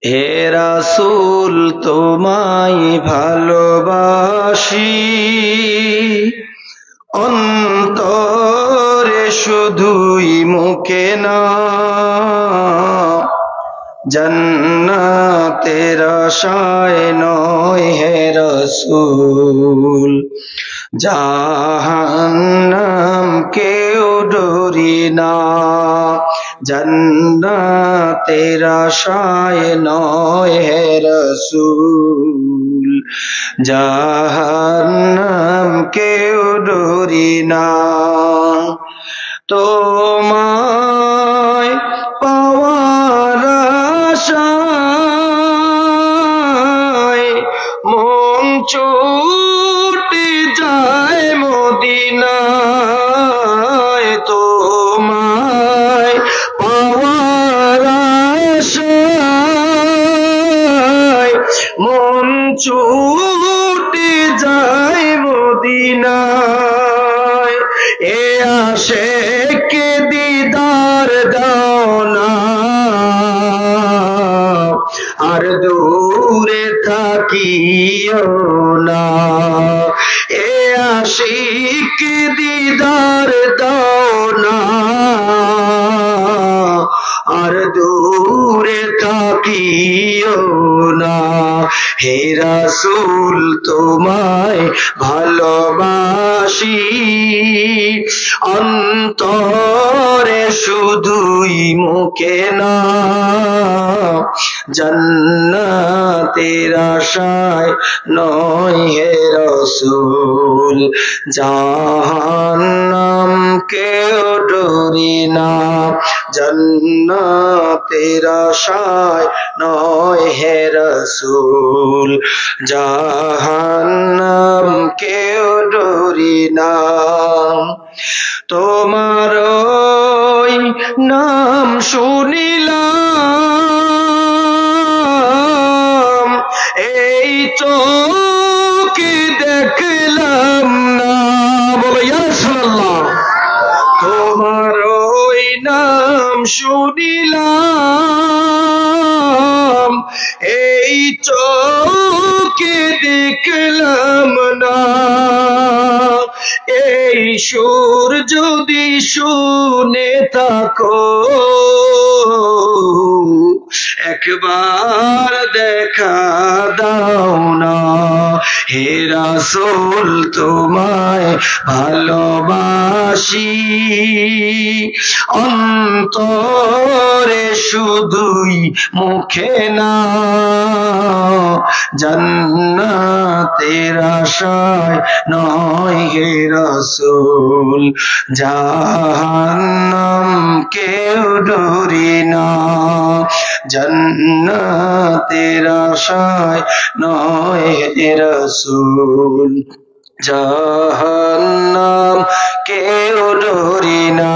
হে রাসূল তোমায় ভালোবাসি, অন্তরে শুধুই মুখে না, জান্নাতের আশায় নয় হে রাসূল, জাহান্নাম কেউ ডরি না, জান্নাতের আশায় নয় হে রাসূল, জাহান্নাম কেউ ডরি না। তোমায় পাওয়ার আশায় মন ছুটে যায় মদিনায়, তোমায় পাওয়ার আশায় মন ছুটে যায় মদিনায়, এ আশিকে দিদার দাও না, আর দূরে থাকিও না, এ আশিকে দিদার দাও না, আর দূরে থাকিও না। হে রাসূল তোমায় ভালোবাসি, অন্তরে শুধুই মুখে না, জান্নাতের আশায় নয় হে রাসূল, জাহান্নাম কেউ ডরি না, জান্নাতের আশায় নয় হে রাসূল, জাহান্নাম কেউ ডরি না। তোমার ওই নাম শুনিলাম, এই চোখে দেখলাম না, বলো ইয়া রাসূলুল্লাহ। তোমার ওই নাম শুনিলাম, এই চোখে দেখলাম না, এই সুর যদি শুনে থাকো, একবার দেখা দাও না। হে রাসূল তোমায় ভালোবাসি, অন্তরে শুধুই মুখে না, জান্নাতের আশায় নয় হে রাসূল, জাহান্নাম কেউ ডরি না, জান্নাতের আশায় নয় হে রাসূল, জাহান্নাম কেউ ডরি না।